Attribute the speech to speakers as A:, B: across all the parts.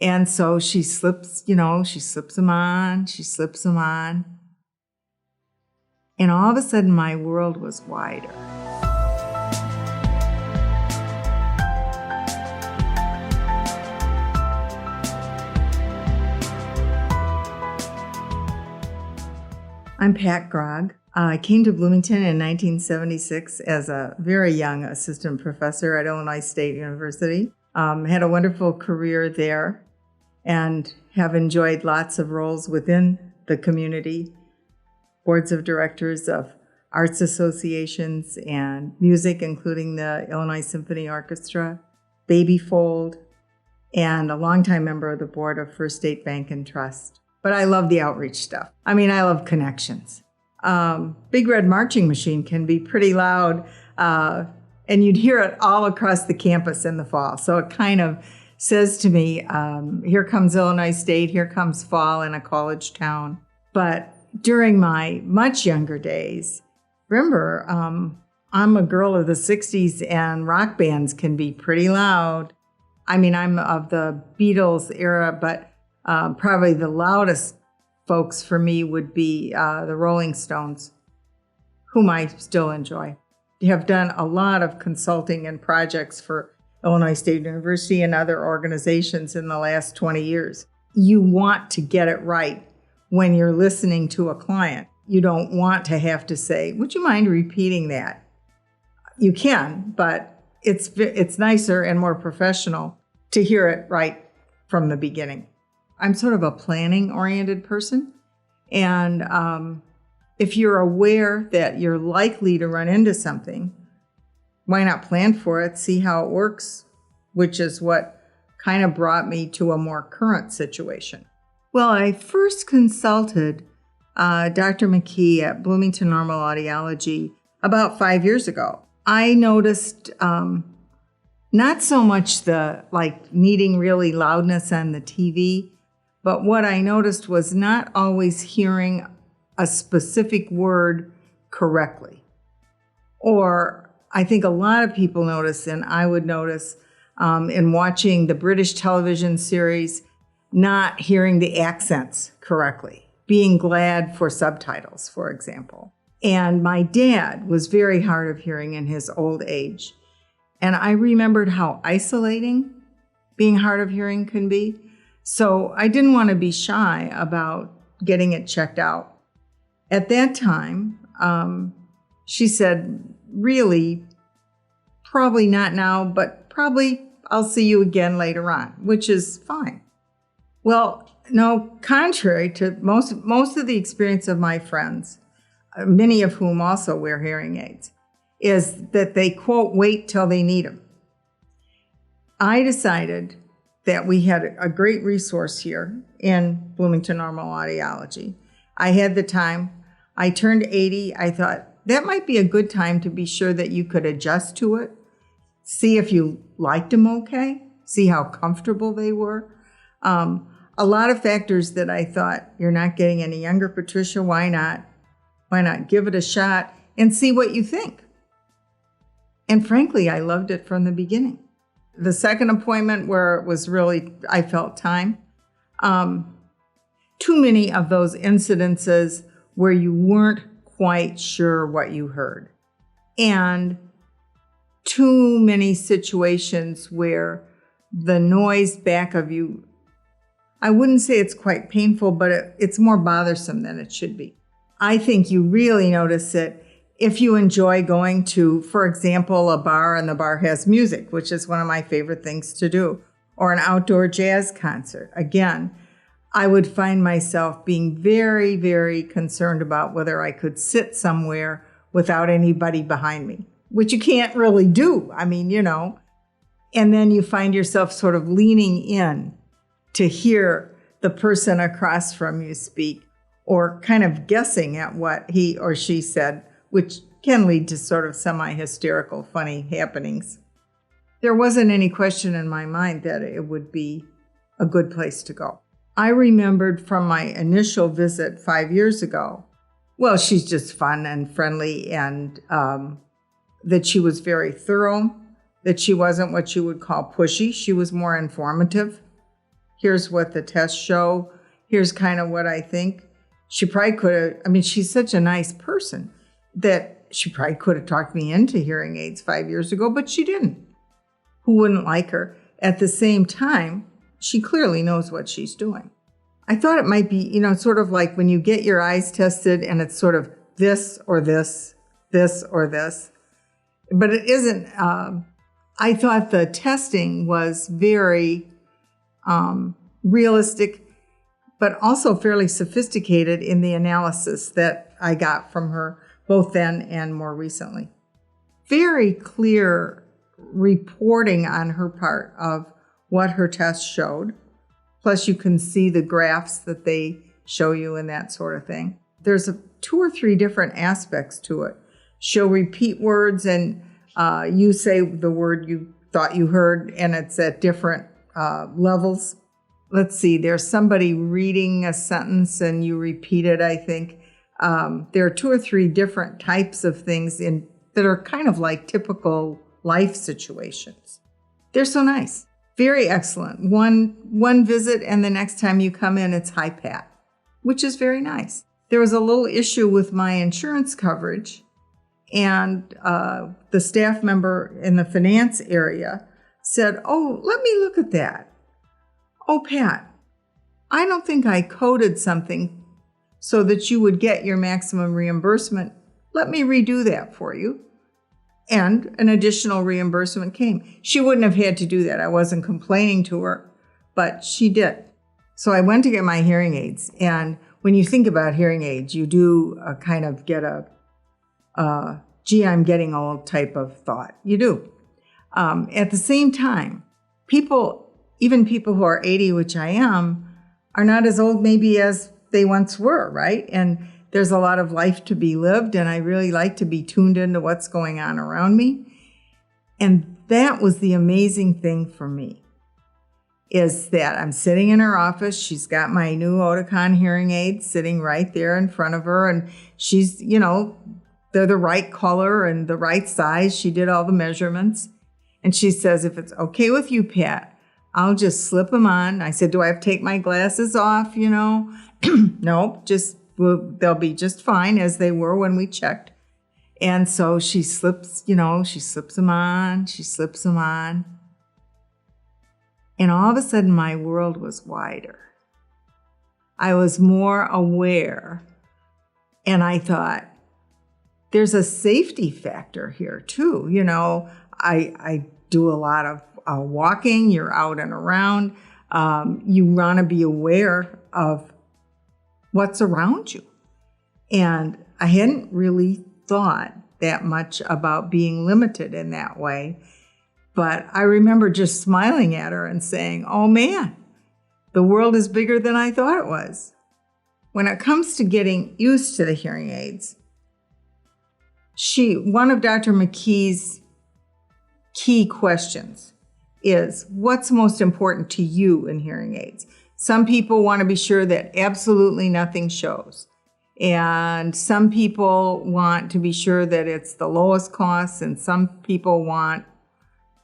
A: And so she slips them on, she slips them on. And all of a sudden, my world was wider. I'm Pat Grogg. I came to Bloomington in 1976 as a very young assistant professor at Illinois State University. Had a wonderful career there and have enjoyed lots of roles within the community, boards of directors of arts associations and music, including the Illinois Symphony Orchestra, Baby Fold, and a longtime member of the board of First State Bank and Trust. But I love the outreach stuff. I love connections. Big Red Marching Machine can be pretty loud, and you'd hear it all across the campus in the fall. So it kind of says to me, here comes Illinois State, here comes fall in a college town. But during my much younger days, remember, I'm a girl of the 60s, and rock bands can be pretty loud. I'm of the Beatles era, but probably the loudest folks for me would be the Rolling Stones, whom I still enjoy. Have done a lot of consulting and projects for Illinois State University and other organizations in the last 20 years. You want to get it right when you're listening to a client. You don't want to have to say, would you mind repeating that? You can, but it's nicer and more professional to hear it right from the beginning. I'm sort of a planning-oriented person, and if you're aware that you're likely to run into something, why not plan for it, see how it works, which is what kind of brought me to a more current situation. Well, I first consulted Dr. McKee at Bloomington-Normal Audiology about 5 years ago. I noticed not so much the needing really loudness on the TV, but what I noticed was not always hearing a specific word correctly. Or I think a lot of people notice, and I would notice in watching the British television series, not hearing the accents correctly, being glad for subtitles, for example. And my dad was very hard of hearing in his old age. And I remembered how isolating being hard of hearing can be. So I didn't want to be shy about getting it checked out. At that time, she said, really, probably not now, but probably I'll see you again later on, which is fine. Well, no, contrary to most of the experience of my friends, many of whom also wear hearing aids, is that they, quote, wait till they need them. I decided that we had a great resource here in Bloomington-Normal Audiology. I had the time. I turned 80. I thought that might be a good time to be sure that you could adjust to it, see if you liked them okay, see how comfortable they were. A lot of factors that I thought, you're not getting any younger, Patricia, why not? Why not give it a shot and see what you think? And frankly, I loved it from the beginning. The second appointment where it was really, I felt time, too many of those incidences where you weren't quite sure what you heard. And too many situations where the noise back of you, I wouldn't say it's quite painful, but it's more bothersome than it should be. I think you really notice it if you enjoy going to, for example, a bar and the bar has music, which is one of my favorite things to do, or an outdoor jazz concert. Again, I would find myself being very, very concerned about whether I could sit somewhere without anybody behind me, which you can't really do. And then you find yourself sort of leaning in to hear the person across from you speak, or kind of guessing at what he or she said, which can lead to sort of semi-hysterical, funny happenings. There wasn't any question in my mind that it would be a good place to go. I remembered from my initial visit 5 years ago, well, she's just fun and friendly, and that she was very thorough, that she wasn't what you would call pushy. She was more informative. Here's what the tests show. Here's kind of what I think. She probably could have, I mean, she's such a nice person that she probably could have talked me into hearing aids 5 years ago, but she didn't. Who wouldn't like her? At the same time, she clearly knows what she's doing. I thought it might be, sort of like when you get your eyes tested and it's sort of this or this, this or this. But it isn't. I thought the testing was very realistic, but also fairly sophisticated in the analysis that I got from her, both then and more recently. Very clear reporting on her part of what her test showed. Plus, you can see the graphs that they show you and that sort of thing. There's 2 or 3 different aspects to it. She'll repeat words, and you say the word you thought you heard, and it's at different levels. Let's see, there's somebody reading a sentence, and you repeat it, I think. There are 2 or 3 different types of things that are kind of like typical life situations. They're so nice. Very excellent. One visit, and the next time you come in, it's hi, Pat, which is very nice. There was a little issue with my insurance coverage, and the staff member in the finance area said, "Oh, let me look at that. Oh, Pat, I don't think I coded something so that you would get your maximum reimbursement. Let me redo that for you." And an additional reimbursement came. She wouldn't have had to do that. I wasn't complaining to her, but she did. So I went to get my hearing aids. And when you think about hearing aids, you do kind of get gee, I'm getting old type of thought. You do. At the same time, even people who are 80, which I am, are not as old maybe as they once were, right? And there's a lot of life to be lived, and I really like to be tuned into what's going on around me. And that was the amazing thing for me, is that I'm sitting in her office. She's got my new Oticon hearing aids sitting right there in front of her, and she's, they're the right color and the right size. She did all the measurements. And she says, "If it's okay with you, Pat, I'll just slip them on." I said, "Do I have to take my glasses off, Nope, they'll be just fine as they were when we checked." And so she slips them on, she slips them on. And all of a sudden, my world was wider. I was more aware. And I thought, there's a safety factor here, too. I do a lot of walking. You're out and around. You want to be aware of what's around you. And I hadn't really thought that much about being limited in that way. But I remember just smiling at her and saying, "Oh man, the world is bigger than I thought it was." When it comes to getting used to the hearing aids, one of Dr. McKee's key questions is, what's most important to you in hearing aids? Some people want to be sure that absolutely nothing shows. And some people want to be sure that it's the lowest cost, and some people want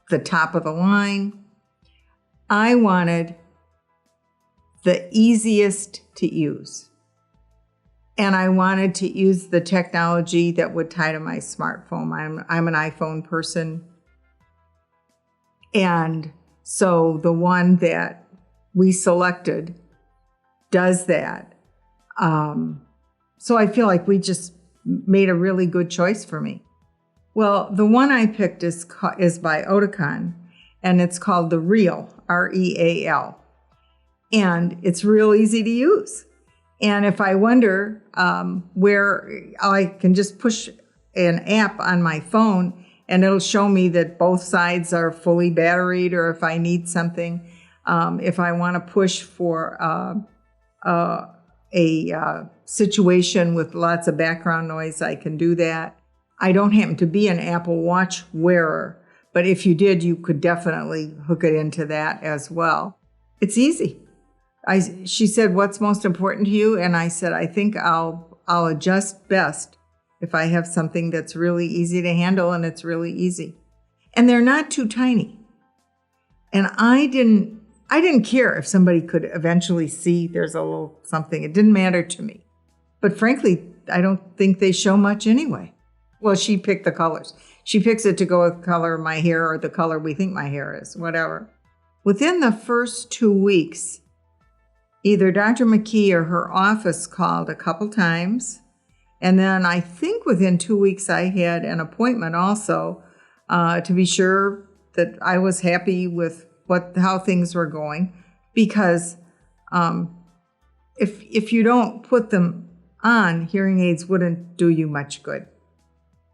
A: the top of the line. I wanted the easiest to use. And I wanted to use the technology that would tie to my smartphone. I'm an iPhone person. And so the one that we selected does that. So I feel like we just made a really good choice for me. Well, the one I picked is by Oticon, and it's called the Real, R-E-A-L. And it's real easy to use. And if I wonder where I can just push an app on my phone, and it'll show me that both sides are fully batteried, or if I need something. If I want to push for a situation with lots of background noise, I can do that. I don't happen to be an Apple Watch wearer, but if you did, you could definitely hook it into that as well. It's easy. She said, "What's most important to you?" And I said, "I think I'll adjust best if I have something that's really easy to handle, and it's really easy." And they're not too tiny. And I didn't I didn't care if somebody could eventually see there's a little something. It didn't matter to me. But frankly, I don't think they show much anyway. Well, she picked the colors. She picks it to go with the color of my hair or the color we think my hair is, whatever. Within the first 2 weeks, either Dr. McKee or her office called a couple times. And then I think within 2 weeks, I had an appointment also to be sure that I was happy with how things were going. Because if you don't put them on, hearing aids wouldn't do you much good.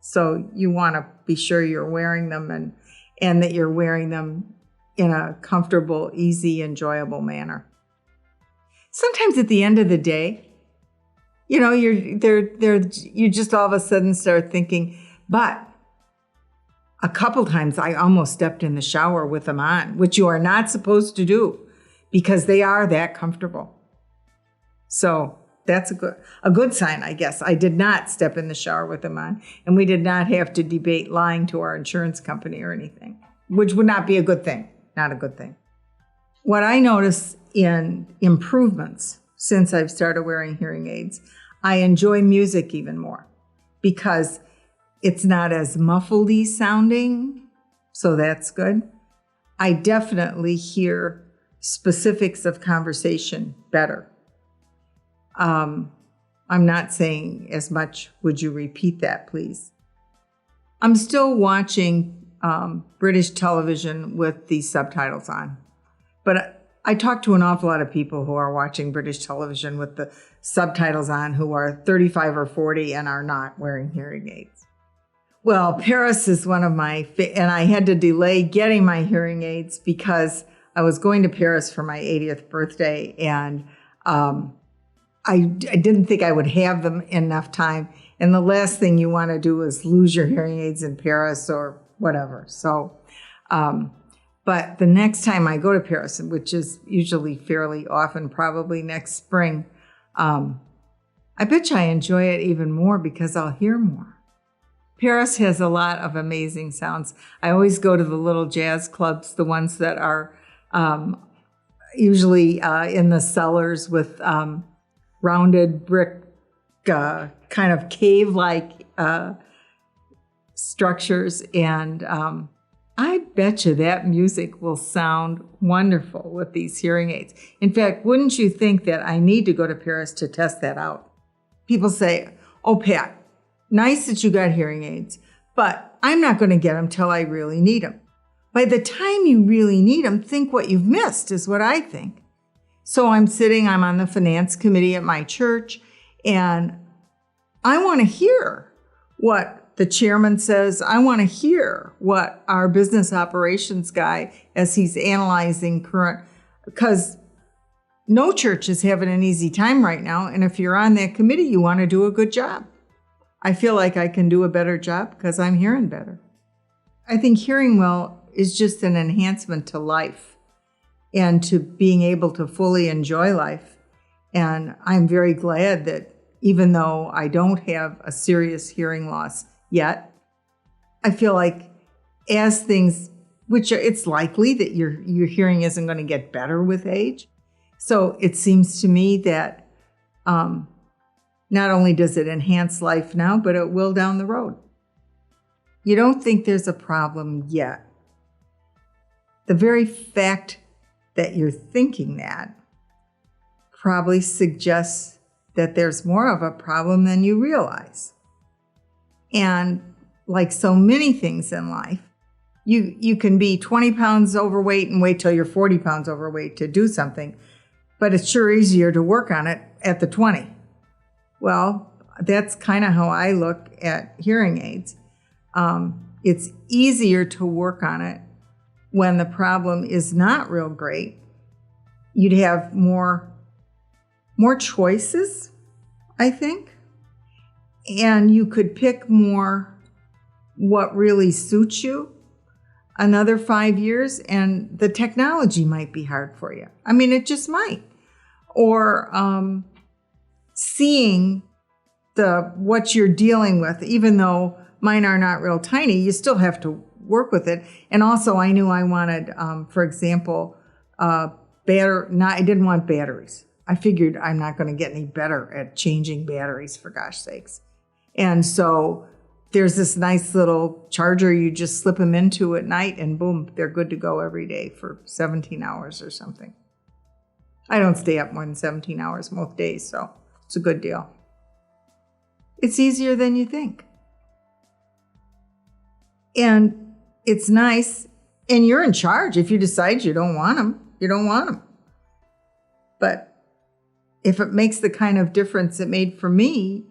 A: So you want to be sure you're wearing them and that you're wearing them in a comfortable, easy, enjoyable manner. Sometimes at the end of the day, you just all of a sudden start thinking, but a couple times I almost stepped in the shower with them on, which you are not supposed to do because they are that comfortable. So that's a good sign, I guess. I did not step in the shower with them on, and we did not have to debate lying to our insurance company or anything, which would not be a good thing. Not a good thing. What I notice in improvements since I've started wearing hearing aids, I enjoy music even more because it's not as muffledy sounding, so that's good. I definitely hear specifics of conversation better. I'm not saying as much, would you repeat that, please? I'm still watching British television with the subtitles on. But I talk to an awful lot of people who are watching British television with the subtitles on who are 35 or 40 and are not wearing hearing aids. Well, Paris is one of my, and I had to delay getting my hearing aids because I was going to Paris for my 80th birthday and I didn't think I would have them enough time. And the last thing you want to do is lose your hearing aids in Paris or whatever. So, but the next time I go to Paris, which is usually fairly often, probably next spring, I bet you I enjoy it even more because I'll hear more. Paris has a lot of amazing sounds. I always go to the little jazz clubs, the ones that are usually in the cellars with rounded brick, kind of cave-like structures. And I bet you that music will sound wonderful with these hearing aids. In fact, wouldn't you think that I need to go to Paris to test that out? People say, oh, Pat, nice that you got hearing aids, but I'm not going to get them till I really need them. By the time you really need them, think what you've missed is what I think. So I'm on the finance committee at my church, and I want to hear what the chairman says. I want to hear what our business operations guy, as he's analyzing current, because no church is having an easy time right now. And if you're on that committee, you want to do a good job. I feel like I can do a better job because I'm hearing better. I think hearing well is just an enhancement to life and to being able to fully enjoy life. And I'm very glad that even though I don't have a serious hearing loss yet, I feel like as things, it's likely that your hearing isn't going to get better with age. So it seems to me that not only does it enhance life now, but it will down the road. You don't think there's a problem yet. The very fact that you're thinking that probably suggests that there's more of a problem than you realize. And like so many things in life, you can be 20 pounds overweight and wait till you're 40 pounds overweight to do something, but it's sure easier to work on it at the 20. Well, that's kind of how I look at hearing aids. It's easier to work on it when the problem is not real great. You'd have more choices, I think, and you could pick more what really suits you. Another 5 years, and the technology might be hard for you. I mean, it just might. Or seeing what you're dealing with, even though mine are not real tiny, you still have to work with it. And also, I knew I wanted, for example, I didn't want batteries. I figured I'm not going to get any better at changing batteries, for gosh sakes. And so there's this nice little charger you just slip them into at night, and boom, they're good to go every day for 17 hours or something. I don't stay up more than 17 hours most days, so it's a good deal. It's easier than you think. And it's nice, and you're in charge. If you decide you don't want them, you don't want them. But if it makes the kind of difference it made for me,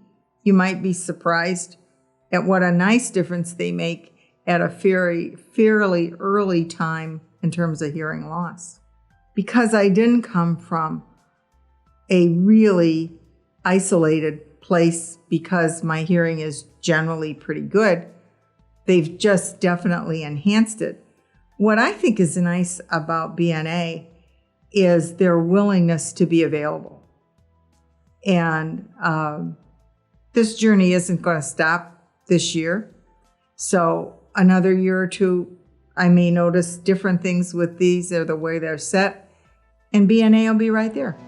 A: you might be surprised at what a nice difference they make at a fairly early time in terms of hearing loss. Because I didn't come from a really isolated place because my hearing is generally pretty good, they've just definitely enhanced it. What I think is nice about BNA is their willingness to be available. And this journey isn't going to stop this year. So another year or two, I may notice different things with these or the way they're set, and BNA will be right there.